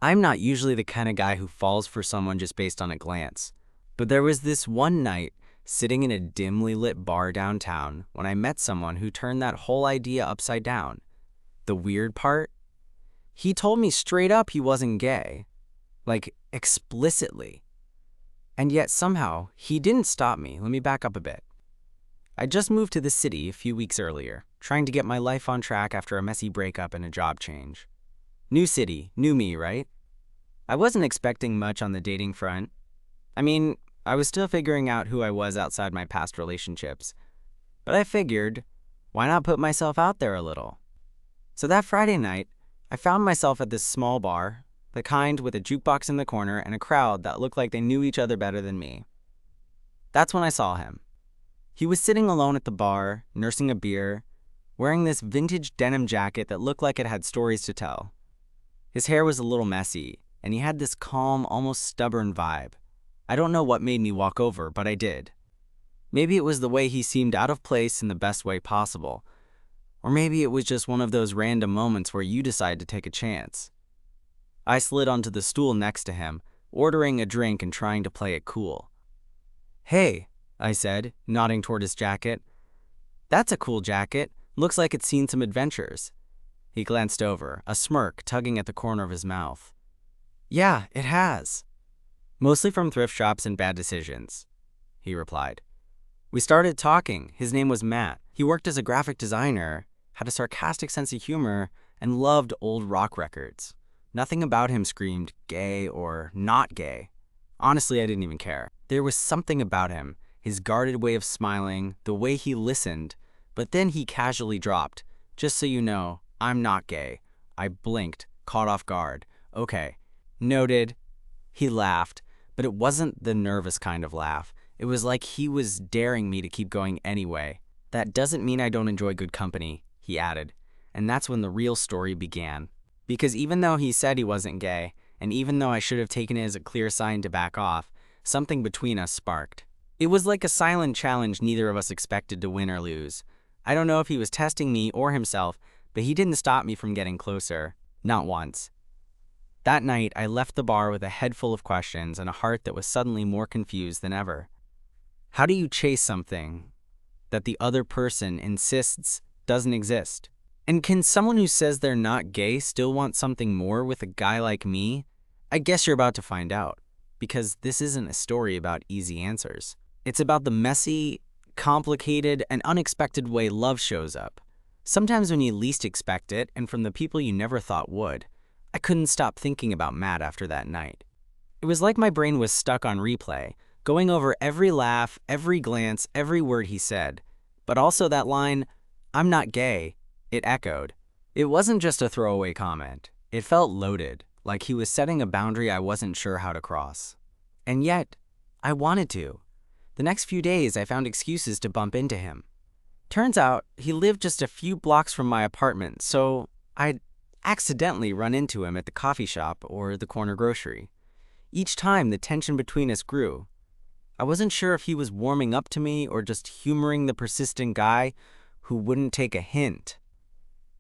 I'm not usually the kind of guy who falls for someone just based on a glance, but there was this one night sitting in a dimly lit bar downtown when I met someone who turned that whole idea upside down. The weird part? He told me straight up he wasn't gay, like explicitly. And yet somehow he didn't stop me. Let me back up a bit. I just moved to the city a few weeks earlier, trying to get my life on track after a messy breakup and a job change. New city, new me, right? I wasn't expecting much on the dating front. I mean, I was still figuring out who I was outside my past relationships. But I figured, why not put myself out there a little? So that Friday night, I found myself at this small bar, the kind with a jukebox in the corner and a crowd that looked like they knew each other better than me. That's when I saw him. He was sitting alone at the bar, nursing a beer, wearing this vintage denim jacket that looked like it had stories to tell. His hair was a little messy, and he had this calm, almost stubborn vibe. I don't know what made me walk over, but I did. Maybe it was the way he seemed out of place in the best way possible. Or maybe it was just one of those random moments where you decide to take a chance. I slid onto the stool next to him, ordering a drink and trying to play it cool. "Hey," I said, nodding toward his jacket. "That's a cool jacket. Looks like it's seen some adventures." He glanced over, a smirk tugging at the corner of his mouth. "Yeah, it has. Mostly from thrift shops and bad decisions," he replied. We started talking. His name was Matt. He worked as a graphic designer, had a sarcastic sense of humor, and loved old rock records. Nothing about him screamed gay or not gay. Honestly, I didn't even care. There was something about him, his guarded way of smiling, the way he listened, but then he casually dropped, "Just so you know, I'm not gay." I blinked, caught off guard. "Okay, noted." He laughed, but it wasn't the nervous kind of laugh. It was like he was daring me to keep going anyway. "That doesn't mean I don't enjoy good company," he added. And that's when the real story began. Because even though he said he wasn't gay, and even though I should have taken it as a clear sign to back off, something between us sparked. It was like a silent challenge neither of us expected to win or lose. I don't know if he was testing me or himself, but he didn't stop me from getting closer. Not once. That night, I left the bar with a head full of questions and a heart that was suddenly more confused than ever. How do you chase something that the other person insists doesn't exist? And can someone who says they're not gay still want something more with a guy like me? I guess you're about to find out, because this isn't a story about easy answers. It's about the messy, complicated, and unexpected way love shows up. Sometimes when you least expect it, and from the people you never thought would. I couldn't stop thinking about Matt after that night. It was like my brain was stuck on replay, going over every laugh, every glance, every word he said. But also that line, "I'm not gay," it echoed. It wasn't just a throwaway comment. It felt loaded, like he was setting a boundary I wasn't sure how to cross. And yet, I wanted to. The next few days, I found excuses to bump into him. Turns out, he lived just a few blocks from my apartment, so I'd accidentally run into him at the coffee shop or the corner grocery. Each time, the tension between us grew. I wasn't sure if he was warming up to me or just humoring the persistent guy who wouldn't take a hint.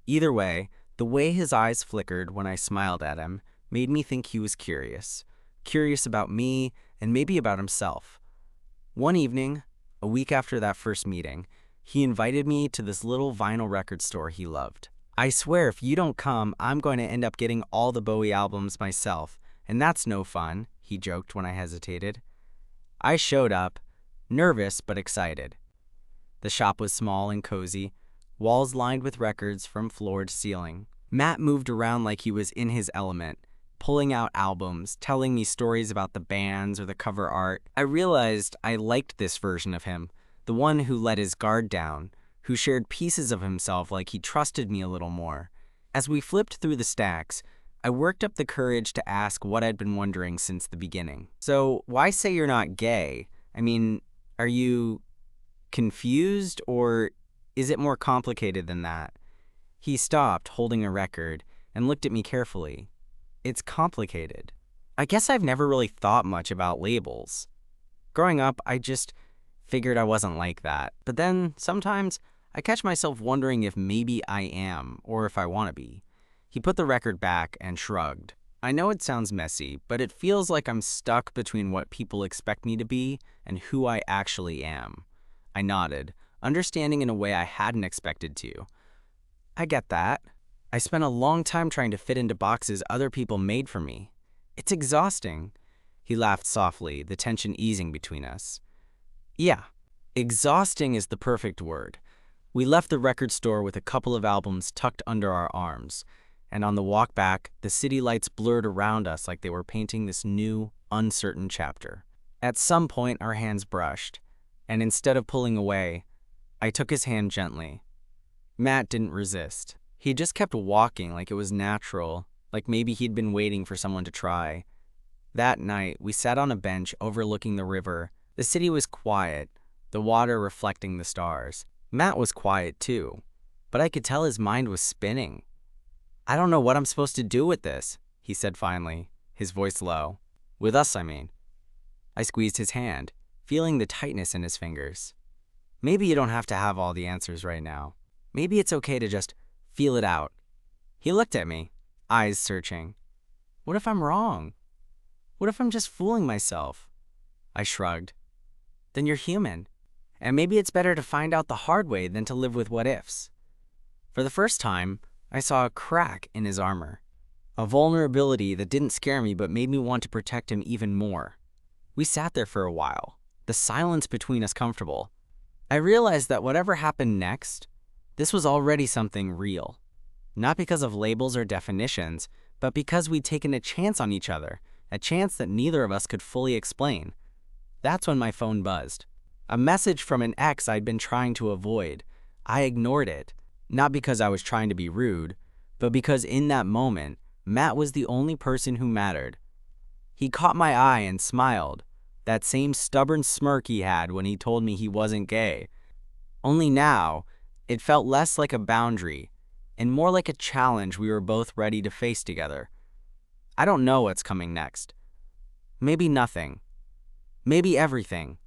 Either way, the way his eyes flickered when I smiled at him made me think he was curious. Curious about me and maybe about himself. One evening, a week after that first meeting, he invited me to this little vinyl record store he loved. "I swear if you don't come, I'm going to end up getting all the Bowie albums myself, and that's no fun," he joked when I hesitated. I showed up, nervous but excited. The shop was small and cozy, walls lined with records from floor to ceiling. Matt moved around like he was in his element, pulling out albums, telling me stories about the bands or the cover art. I realized I liked this version of him, the one who let his guard down, who shared pieces of himself like he trusted me a little more. As we flipped through the stacks, I worked up the courage to ask what I'd been wondering since the beginning. "So, why say you're not gay? I mean, are you confused, or is it more complicated than that?" He stopped, holding a record, and looked at me carefully. "It's complicated. I guess I've never really thought much about labels. Growing up, I just figured I wasn't like that. But then, sometimes, I catch myself wondering if maybe I am, or if I want to be." He put the record back and shrugged. I know it sounds messy, but it feels like I'm stuck between what people expect me to be and who I actually am. I nodded, understanding in a way I hadn't expected to. I get that. I spent a long time trying to fit into boxes other people made for me. It's exhausting. He laughed softly, the tension easing between us. Yeah, exhausting is the perfect word. We left the record store with a couple of albums tucked under our arms, and on the walk back, the city lights blurred around us like they were painting this new, uncertain chapter. At some point, our hands brushed, and instead of pulling away, I took his hand gently. Matt didn't resist. He just kept walking like it was natural, like maybe he'd been waiting for someone to try. That night, we sat on a bench overlooking the river. The city was quiet, the water reflecting the stars. Matt was quiet too, but I could tell his mind was spinning. I don't know what I'm supposed to do with this, he said finally, his voice low. With us, I mean. I squeezed his hand, feeling the tightness in his fingers. Maybe you don't have to have all the answers right now. Maybe it's okay to just feel it out. He looked at me, eyes searching. What if I'm wrong? What if I'm just fooling myself? I shrugged. Then you're human. And maybe it's better to find out the hard way than to live with what ifs. For the first time, I saw a crack in his armor. A vulnerability that didn't scare me but made me want to protect him even more. We sat there for a while, the silence between us comfortable. I realized that whatever happened next, this was already something real. Not because of labels or definitions, but because we'd taken a chance on each other, a chance that neither of us could fully explain. That's when my phone buzzed. A message from an ex I'd been trying to avoid. I ignored it, not because I was trying to be rude, but because in that moment, Matt was the only person who mattered. He caught my eye and smiled, that same stubborn smirk he had when he told me he wasn't gay. Only now, it felt less like a boundary and more like a challenge we were both ready to face together. I don't know what's coming next. Maybe nothing. Maybe everything.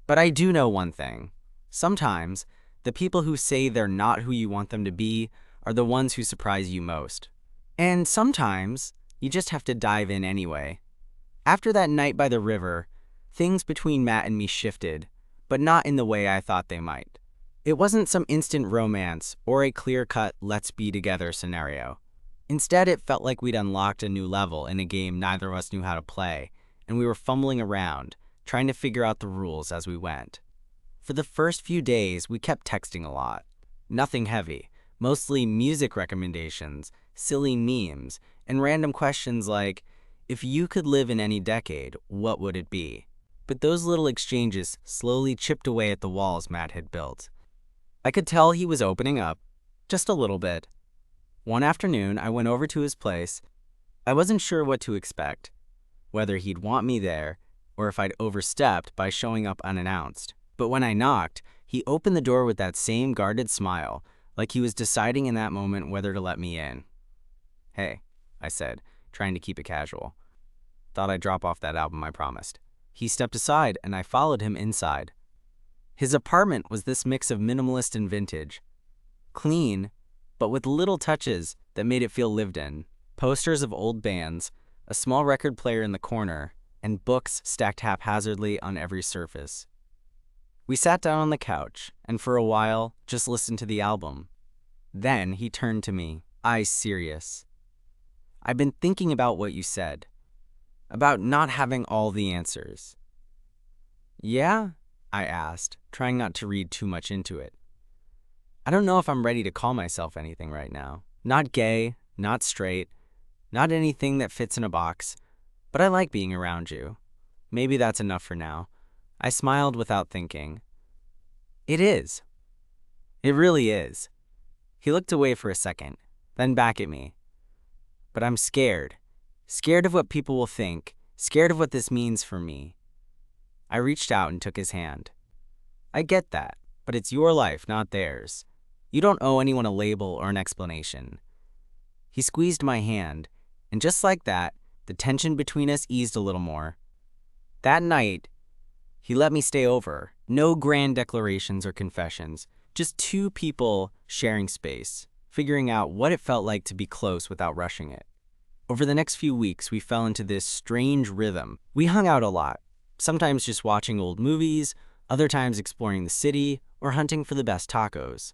But I do know one thing. Sometimes, the people who say they're not who you want them to be are the ones who surprise you most. And sometimes, you just have to dive in anyway. After that night by the river, things between Matt and me shifted, but not in the way I thought they might. It wasn't some instant romance or a clear-cut let's be together scenario. Instead, it felt like we'd unlocked a new level in a game neither of us knew how to play, and we were fumbling around, trying to figure out the rules as we went. For the first few days, we kept texting a lot. Nothing heavy, mostly music recommendations, silly memes, and random questions like, if you could live in any decade, what would it be? But those little exchanges slowly chipped away at the walls Matt had built. I could tell he was opening up, just a little bit. One afternoon, I went over to his place. I wasn't sure what to expect, whether he'd want me there, or if I'd overstepped by showing up unannounced. But when I knocked, he opened the door with that same guarded smile, like he was deciding in that moment whether to let me in. Hey, I said, trying to keep it casual. Thought I'd drop off that album I promised. He stepped aside, and I followed him inside. His apartment was this mix of minimalist and vintage. Clean, but with little touches that made it feel lived in. Posters of old bands, a small record player in the corner, and books stacked haphazardly on every surface. We sat down on the couch, and for a while, just listened to the album. Then he turned to me, eyes serious. I've been thinking about what you said. About not having all the answers. Yeah? I asked, trying not to read too much into it. I don't know if I'm ready to call myself anything right now. Not gay, not straight, not anything that fits in a box, but I like being around you. Maybe that's enough for now. I smiled without thinking. It is. It really is. He looked away for a second, then back at me. But I'm scared. Scared of what people will think, scared of what this means for me. I reached out and took his hand. I get that, but it's your life, not theirs. You don't owe anyone a label or an explanation. He squeezed my hand, and just like that, the tension between us eased a little more. That night, he let me stay over. No grand declarations or confessions, just two people sharing space, figuring out what it felt like to be close without rushing it. Over the next few weeks, we fell into this strange rhythm. We hung out a lot, sometimes just watching old movies, other times exploring the city or hunting for the best tacos.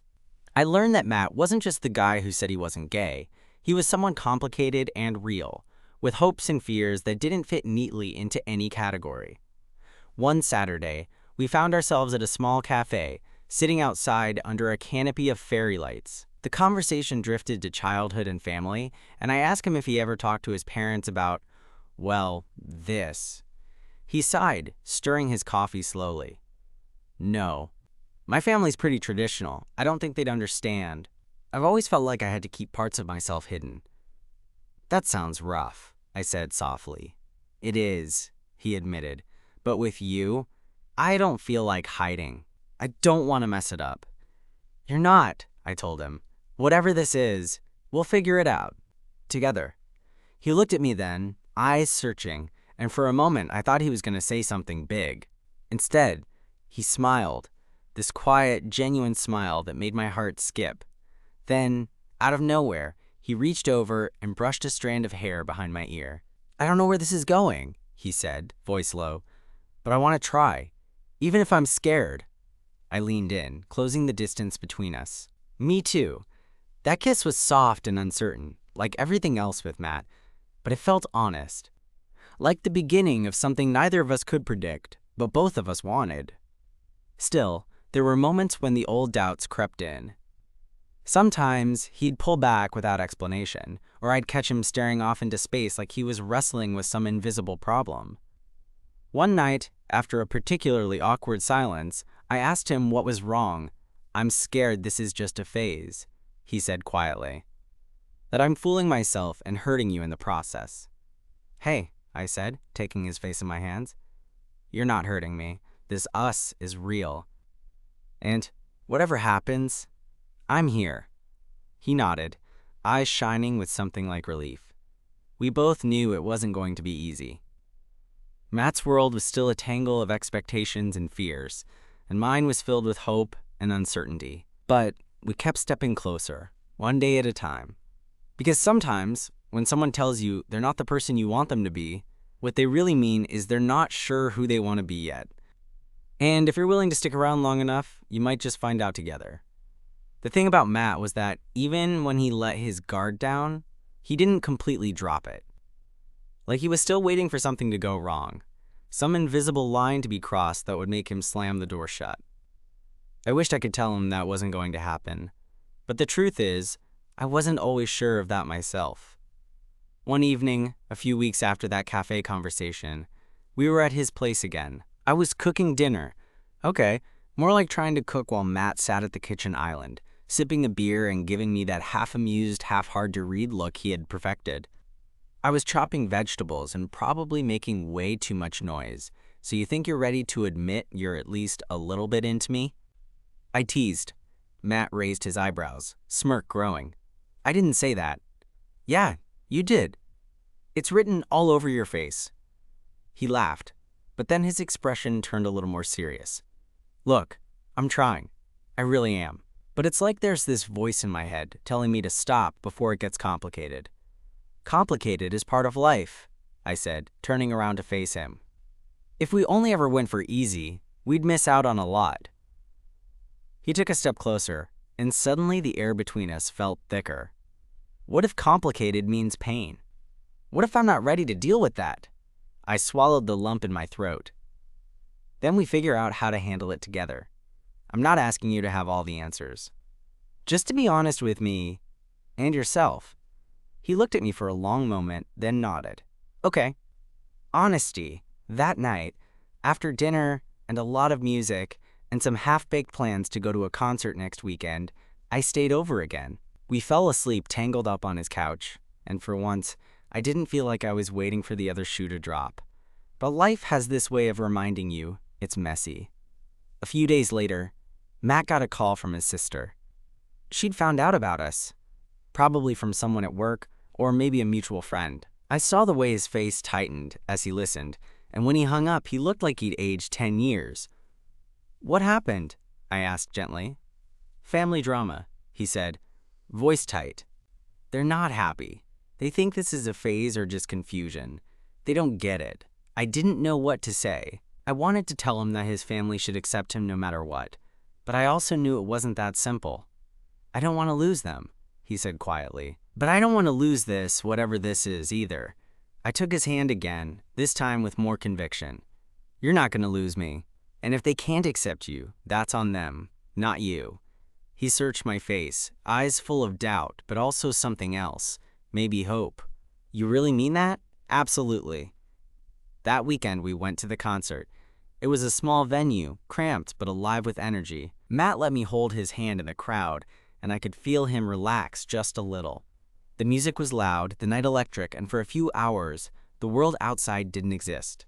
I learned that Matt wasn't just the guy who said he wasn't gay. He was someone complicated and real, with hopes and fears that didn't fit neatly into any category. One Saturday, we found ourselves at a small cafe, sitting outside under a canopy of fairy lights. The conversation drifted to childhood and family, and I asked him if he ever talked to his parents about, well, this. He sighed, stirring his coffee slowly. No. My family's pretty traditional. I don't think they'd understand. I've always felt like I had to keep parts of myself hidden. That sounds rough, I said softly. It is, he admitted. But with you, I don't feel like hiding. I don't want to mess it up. You're not, I told him. Whatever this is, we'll figure it out. Together. He looked at me then, eyes searching, and for a moment I thought he was going to say something big. Instead, he smiled, this quiet, genuine smile that made my heart skip. Then, out of nowhere, he reached over and brushed a strand of hair behind my ear. I don't know where this is going, he said, voice low, but I want to try, even if I'm scared. I leaned in, closing the distance between us. Me too. That kiss was soft and uncertain, like everything else with Matt, but it felt honest. Like the beginning of something neither of us could predict, but both of us wanted. Still, there were moments when the old doubts crept in. Sometimes he'd pull back without explanation, or I'd catch him staring off into space like he was wrestling with some invisible problem. One night, after a particularly awkward silence, I asked him what was wrong. I'm scared this is just a phase, he said quietly. That I'm fooling myself and hurting you in the process. Hey, I said, taking his face in my hands. You're not hurting me. This us is real. And whatever happens, I'm here. He nodded, eyes shining with something like relief. We both knew it wasn't going to be easy. Matt's world was still a tangle of expectations and fears, and mine was filled with hope and uncertainty. But we kept stepping closer, one day at a time. Because sometimes, when someone tells you they're not the person you want them to be, what they really mean is they're not sure who they want to be yet. And if you're willing to stick around long enough, you might just find out together. The thing about Matt was that even when he let his guard down, he didn't completely drop it. Like he was still waiting for something to go wrong, some invisible line to be crossed that would make him slam the door shut. I wished I could tell him that wasn't going to happen, but the truth is, I wasn't always sure of that myself. One evening, a few weeks after that cafe conversation, we were at his place again. I was cooking dinner. Okay, more like trying to cook while Matt sat at the kitchen island, sipping a beer and giving me that half-amused, half-hard-to-read look he had perfected. I was chopping vegetables and probably making way too much noise, so you think you're ready to admit you're at least a little bit into me? I teased. Matt raised his eyebrows, smirk growing. I didn't say that. Yeah, you did. It's written all over your face. He laughed, but then his expression turned a little more serious. Look, I'm trying. I really am. But it's like there's this voice in my head telling me to stop before it gets complicated. Complicated is part of life, I said, turning around to face him. If we only ever went for easy, we'd miss out on a lot. He took a step closer, and suddenly the air between us felt thicker. What if complicated means pain? What if I'm not ready to deal with that? I swallowed the lump in my throat. Then we figure out how to handle it together. I'm not asking you to have all the answers. Just to be honest with me and yourself. He looked at me for a long moment, then nodded. Okay. Honesty. That night, after dinner and a lot of music and some half-baked plans to go to a concert next weekend, I stayed over again. We fell asleep tangled up on his couch, and for once, I didn't feel like I was waiting for the other shoe to drop. But life has this way of reminding you it's messy. A few days later, Matt got a call from his sister. She'd found out about us, probably from someone at work or maybe a mutual friend. I saw the way his face tightened as he listened, and when he hung up, he looked like he'd aged 10 years. What happened? I asked gently. Family drama, he said, voice tight. They're not happy. They think this is a phase or just confusion. They don't get it. I didn't know what to say. I wanted to tell him that his family should accept him no matter what, but I also knew it wasn't that simple. I don't want to lose them, he said quietly. But I don't want to lose this, whatever this is, either. I took his hand again, this time with more conviction. You're not going to lose me. And if they can't accept you, that's on them, not you. He searched my face, eyes full of doubt, but also something else, maybe hope. You really mean that? Absolutely. That weekend we went to the concert. It was a small venue, cramped but alive with energy. Matt let me hold his hand in the crowd, and I could feel him relax just a little. The music was loud, the night electric, and for a few hours, the world outside didn't exist.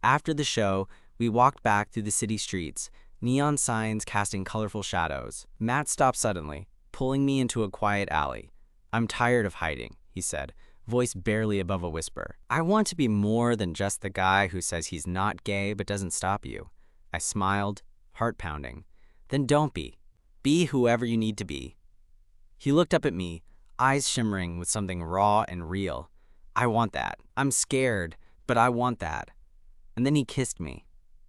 After the show, we walked back through the city streets, neon signs casting colorful shadows. Matt stopped suddenly, pulling me into a quiet alley. I'm tired of hiding, he said, voice barely above a whisper. I want to be more than just the guy who says he's not gay but doesn't stop you. I smiled, heart pounding. Then don't be. Be whoever you need to be. He looked up at me, eyes shimmering with something raw and real. I want that. I'm scared, but I want that. And then he kissed me.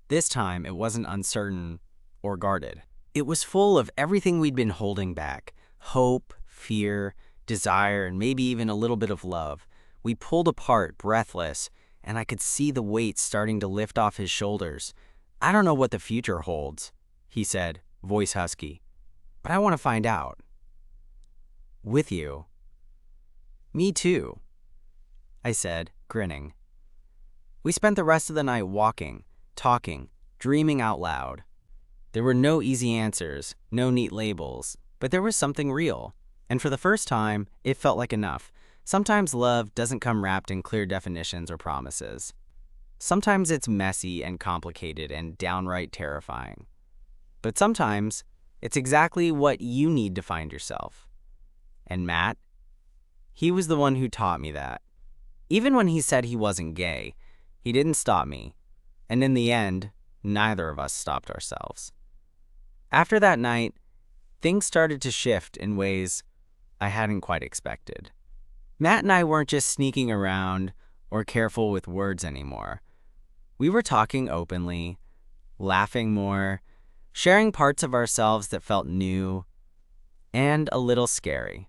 This time, it wasn't uncertain or guarded. It was full of everything we'd been holding back. Hope, fear, desire, and maybe even a little bit of love. We pulled apart, breathless, and I could see the weight starting to lift off his shoulders. I don't know what the future holds, he said, voice husky. But I want to find out. With you. Me too, I said, grinning. We spent the rest of the night walking, talking, dreaming out loud. There were no easy answers, no neat labels, but there was something real. And for the first time, it felt like enough. Sometimes love doesn't come wrapped in clear definitions or promises. Sometimes it's messy and complicated and downright terrifying. But sometimes it's exactly what you need to find yourself. And Matt, he was the one who taught me that. Even when he said he wasn't gay, he didn't stop me. And in the end, neither of us stopped ourselves. After that night, things started to shift in ways I hadn't quite expected. Matt and I weren't just sneaking around or careful with words anymore. We were talking openly, laughing more, sharing parts of ourselves that felt new and a little scary.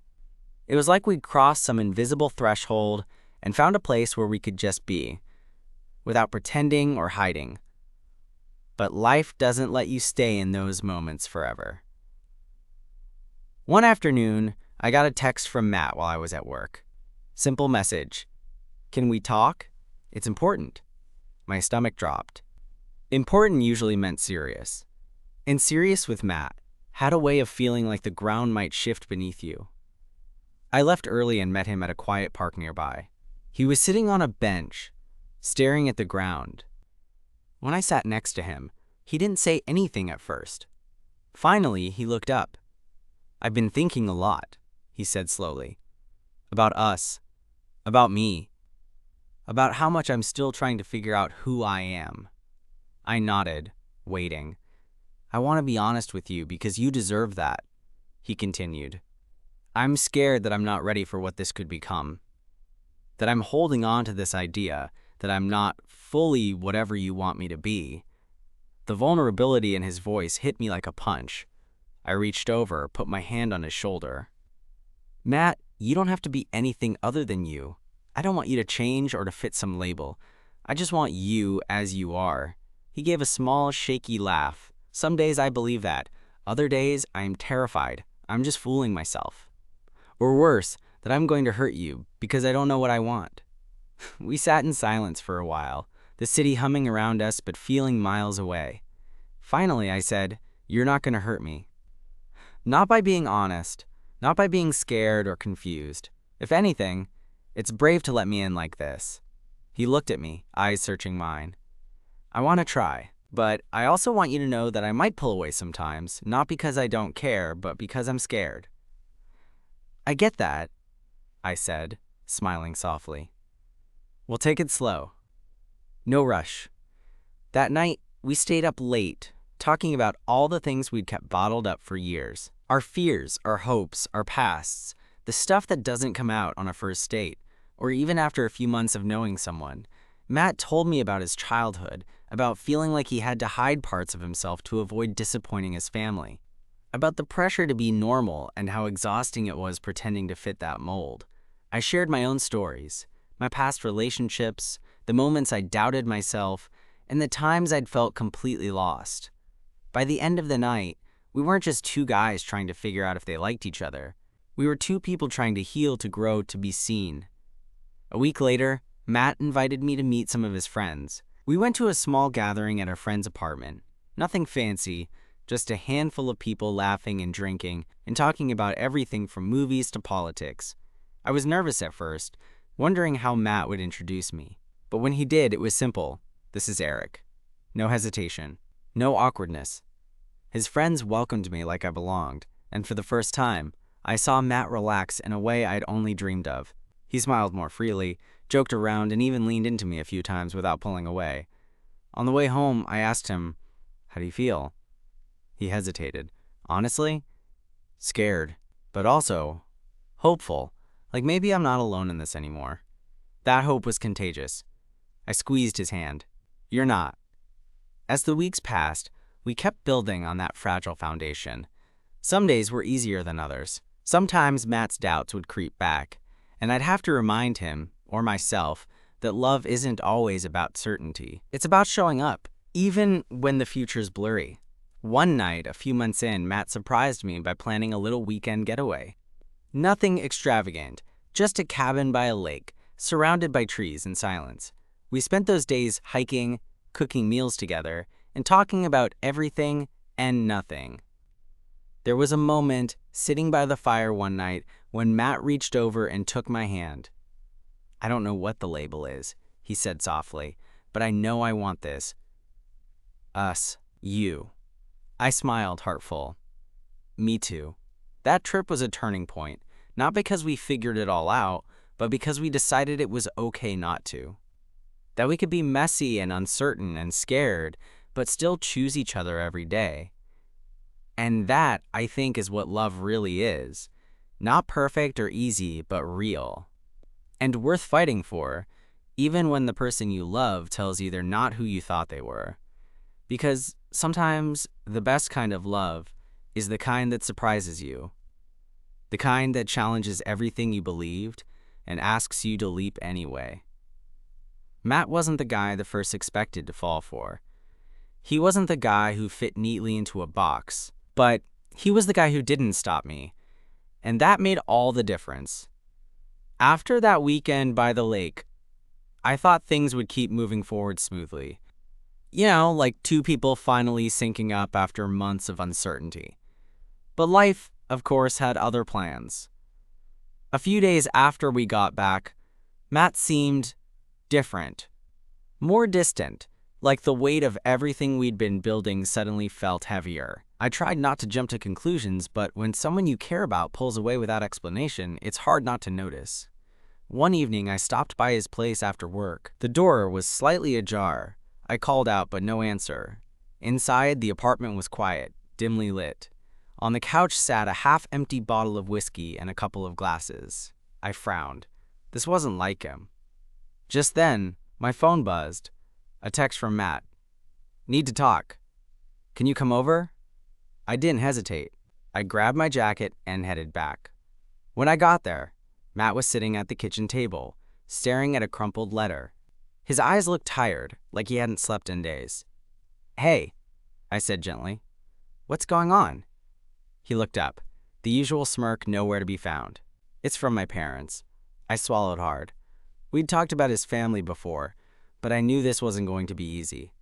It was like we'd crossed some invisible threshold and found a place where we could just be, without pretending or hiding. But life doesn't let you stay in those moments forever. One afternoon, I got a text from Matt while I was at work. Simple message. Can we talk? It's important. My stomach dropped. Important usually meant serious. And serious with Matt had a way of feeling like the ground might shift beneath you. I left early and met him at a quiet park nearby. He was sitting on a bench, staring at the ground. When I sat next to him, he didn't say anything at first. Finally, he looked up. I've been thinking a lot, he said slowly. About us, about me, about how much I'm still trying to figure out who I am. I nodded, waiting. I want to be honest with you because you deserve that, he continued. I'm scared that I'm not ready for what this could become. That I'm holding on to this idea that I'm not fully whatever you want me to be. The vulnerability in his voice hit me like a punch. I reached over, put my hand on his shoulder. Matt, you don't have to be anything other than you. I don't want you to change or to fit some label. I just want you as you are. He gave a small, shaky laugh. Some days I believe that. Other days I am terrified. I'm just fooling myself. Or worse, that I'm going to hurt you because I don't know what I want. We sat in silence for a while, the city humming around us but feeling miles away. Finally, I said, "You're not going to hurt me." Not by being honest, not by being scared or confused. If anything, it's brave to let me in like this. He looked at me, eyes searching mine. I want to try, but I also want you to know that I might pull away sometimes, not because I don't care, but because I'm scared. I get that, I said, smiling softly. We'll take it slow. No rush. That night, we stayed up late, talking about all the things we'd kept bottled up for years. Our fears, our hopes, our pasts, The stuff that doesn't come out on a first date, or even after a few months of knowing someone. Matt told me about his childhood, about feeling like he had to hide parts of himself to avoid disappointing his family, about the pressure to be normal and how exhausting it was pretending to fit that mold. I shared my own stories, my past relationships, the moments I doubted myself, and the times I'd felt completely lost. By the end of the night, we weren't just two guys trying to figure out if they liked each other. We were two people trying to heal, to grow, to be seen. A week later, Matt invited me to meet some of his friends. We went to a small gathering at a friend's apartment. Nothing fancy, just a handful of people laughing and drinking and talking about everything from movies to politics. I was nervous at first, wondering how Matt would introduce me. But when he did, it was simple. "This is Eric." No hesitation, no awkwardness. His friends welcomed me like I belonged, and for the first time, I saw Matt relax in a way I'd only dreamed of. He smiled more freely, joked around, and even leaned into me a few times without pulling away. On the way home, I asked him, "How do you feel?" He hesitated. Honestly, scared, but also hopeful, like maybe I'm not alone in this anymore. That hope was contagious. I squeezed his hand. "You're not." As the weeks passed, we kept building on that fragile foundation. Some days were easier than others. Sometimes Matt's doubts would creep back, and I'd have to remind him, or myself, that love isn't always about certainty. It's about showing up, even when the future's blurry. One night, a few months in, Matt surprised me by planning a little weekend getaway. Nothing extravagant, just a cabin by a lake, surrounded by trees and silence. We spent those days hiking, cooking meals together, and talking about everything and nothing. There was a moment, sitting by the fire one night, when Matt reached over and took my hand. "I don't know what the label is," he said softly, "but I know I want this. Us. You." I smiled, heartful. Me too. That trip was a turning point, not because we figured it all out, but because we decided it was okay not to. That we could be messy and uncertain and scared, but still choose each other every day. And that, I think, is what love really is. Not perfect or easy, but real. And worth fighting for, even when the person you love tells you they're not who you thought they were. Because sometimes the best kind of love is the kind that surprises you. The kind that challenges everything you believed and asks you to leap anyway. Matt wasn't the guy the first expected to fall for. He wasn't the guy who fit neatly into a box, but he was the guy who didn't stop me. And that made all the difference. After that weekend by the lake, I thought things would keep moving forward smoothly. You know, like two people finally syncing up after months of uncertainty. But life, of course, had other plans. A few days after we got back, Matt seemed different, more distant, like the weight of everything we'd been building suddenly felt heavier. I tried not to jump to conclusions, but when someone you care about pulls away without explanation, it's hard not to notice. One evening, I stopped by his place after work. The door was slightly ajar. I called out, but no answer. Inside, the apartment was quiet, dimly lit. On the couch sat a half-empty bottle of whiskey and a couple of glasses. I frowned. This wasn't like him. Just then, my phone buzzed. A text from Matt. "Need to talk. Can you come over?" I didn't hesitate. I grabbed my jacket and headed back. When I got there, Matt was sitting at the kitchen table, staring at a crumpled letter. His eyes looked tired, like he hadn't slept in days. "Hey," I said gently. "What's going on?" He looked up, the usual smirk nowhere to be found. "It's from my parents." I swallowed hard. We'd talked about his family before, but I knew this wasn't going to be easy.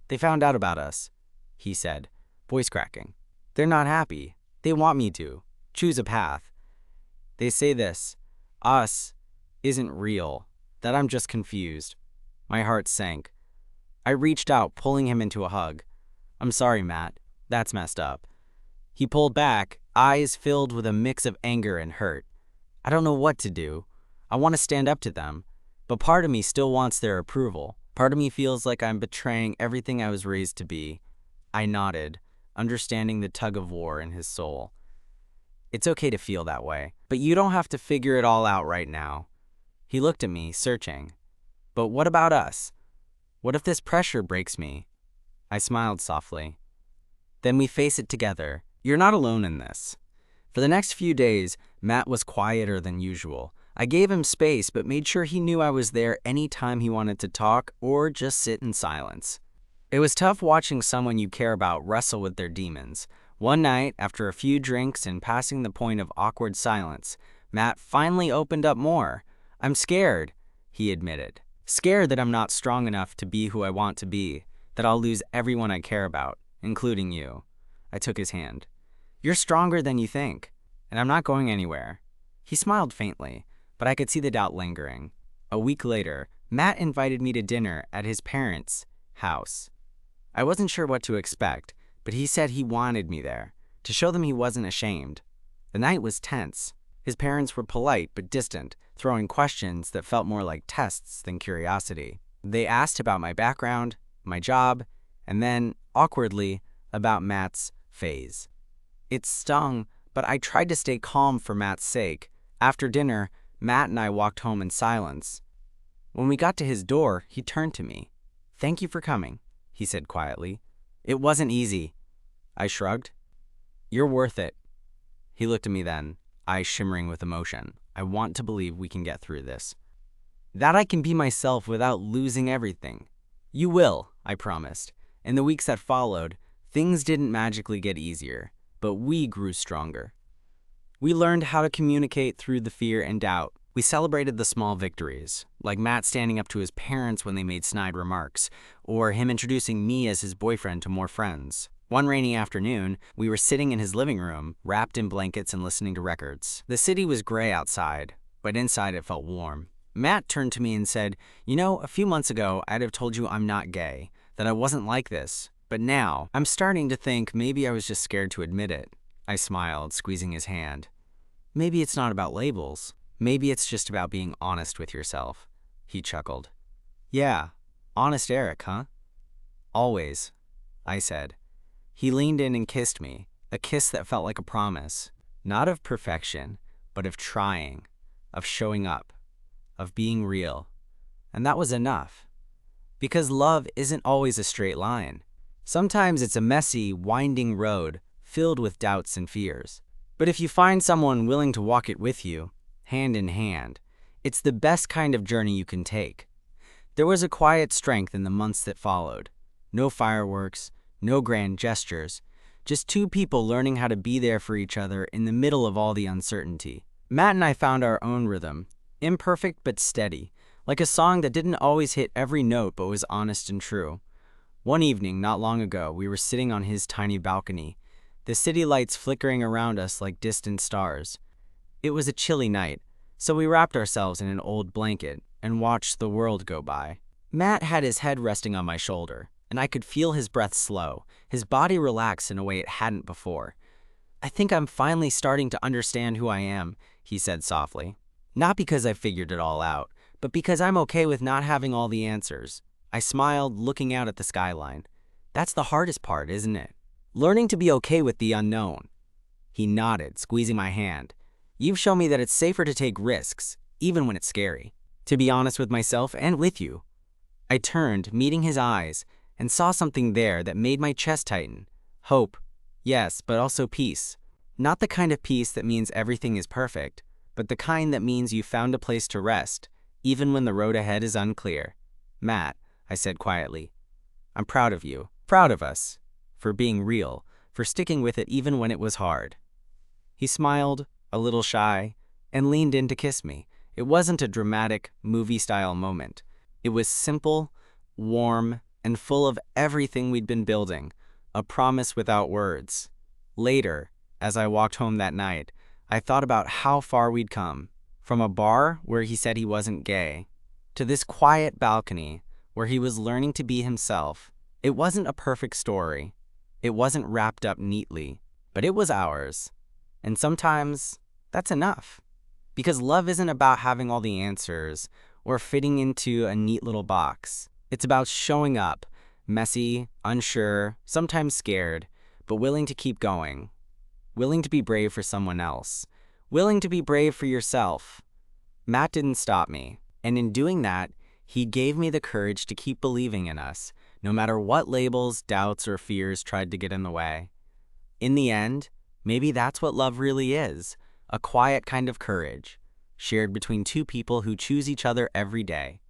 "They found out about us," he said, voice cracking. "They're not happy. They want me to choose a path. They say this, us, isn't real, that I'm just confused." My heart sank. I reached out, pulling him into a hug. "I'm sorry, Matt. That's messed up." He pulled back, eyes filled with a mix of anger and hurt. I don't know what to do. I want to stand up to them, but part of me still wants their approval. Part of me feels like I'm betraying everything I was raised to be. I nodded, understanding the tug of war in his soul. "It's okay to feel that way. But you don't have to figure it all out right now. He looked at me, searching. But what about us? What if this pressure breaks me? I smiled softly. Then we face it together. You're not alone in this. For the next few days, Matt was quieter than usual. I gave him space, but made sure he knew I was there anytime he wanted to talk or just sit in silence. It was tough watching someone you care about wrestle with their demons. One night, after a few drinks and passing the point of awkward silence, Matt finally opened up more. I'm scared, he admitted. Scared that I'm not strong enough to be who I want to be, that I'll lose everyone I care about, including you. I took his hand. You're stronger than you think, and I'm not going anywhere. He smiled faintly, but I could see the doubt lingering. A week later, Matt invited me to dinner at his parents' house. I wasn't sure what to expect, but he said he wanted me there, to show them he wasn't ashamed. The night was tense. His parents were polite but distant, throwing questions that felt more like tests than curiosity. They asked about my background, my job, and then, awkwardly, about Matt's phase. It stung, but I tried to stay calm for Matt's sake. After dinner, Matt and I walked home in silence. When we got to his door, he turned to me. "Thank you for coming," he said quietly. "It wasn't easy." I shrugged. "You're worth it." He looked at me then, eyes shimmering with emotion. "I want to believe we can get through this. That I can be myself without losing everything." "You will," I promised. In the weeks that followed, things didn't magically get easier, but we grew stronger. We learned how to communicate through the fear and doubt. We celebrated the small victories, like Matt standing up to his parents when they made snide remarks, or him introducing me as his boyfriend to more friends. One rainy afternoon, we were sitting in his living room, wrapped in blankets and listening to records. The city was gray outside, but inside it felt warm. Matt turned to me and said, "You know, a few months ago, I'd have told you I'm not gay, that I wasn't like this. But now, I'm starting to think maybe I was just scared to admit it." I smiled, squeezing his hand. "Maybe it's not about labels. Maybe it's just about being honest with yourself." He chuckled. "Yeah, honest Eric, huh?" "Always," I said. He leaned in and kissed me, a kiss that felt like a promise, not of perfection, but of trying, of showing up, of being real. And that was enough. Because love isn't always a straight line. Sometimes it's a messy, winding road filled with doubts and fears. But if you find someone willing to walk it with you, hand in hand, it's the best kind of journey you can take. There was a quiet strength in the months that followed. No fireworks, no grand gestures, just two people learning how to be there for each other in the middle of all the uncertainty. Matt and I found our own rhythm, imperfect but steady, like a song that didn't always hit every note but was honest and true. One evening, not long ago, we were sitting on his tiny balcony, the city lights flickering around us like distant stars. It was a chilly night, so we wrapped ourselves in an old blanket and watched the world go by. Matt had his head resting on my shoulder, and I could feel his breath slow, his body relax in a way it hadn't before. "I think I'm finally starting to understand who I am," he said softly. "Not because I figured it all out, but because I'm okay with not having all the answers." I smiled, looking out at the skyline. "That's the hardest part, isn't it? Learning to be okay with the unknown." He nodded, squeezing my hand. "You've shown me that it's safer to take risks, even when it's scary. To be honest with myself and with you." I turned, meeting his eyes, and saw something there that made my chest tighten. Hope, yes, but also peace. Not the kind of peace that means everything is perfect, but the kind that means you found a place to rest, even when the road ahead is unclear. "Matt," I said quietly, "I'm proud of you, proud of us, for being real, for sticking with it even when it was hard." He smiled, a little shy, and leaned in to kiss me. It wasn't a dramatic, movie-style moment. It was simple, warm, and full of everything we'd been building, a promise without words. Later, as I walked home that night, I thought about how far we'd come, from a bar where he said he wasn't gay, to this quiet balcony where he was learning to be himself. It wasn't a perfect story. It wasn't wrapped up neatly, but it was ours. And sometimes that's enough. Because love isn't about having all the answers or fitting into a neat little box. It's about showing up, messy, unsure, sometimes scared, but willing to keep going. Willing to be brave for someone else. willing to be brave for yourself. Matt didn't stop me, and in doing that, he gave me the courage to keep believing in us, no matter what labels, doubts, or fears tried to get in the way. In the end, maybe that's what love really is, a quiet kind of courage, shared between two people who choose each other every day.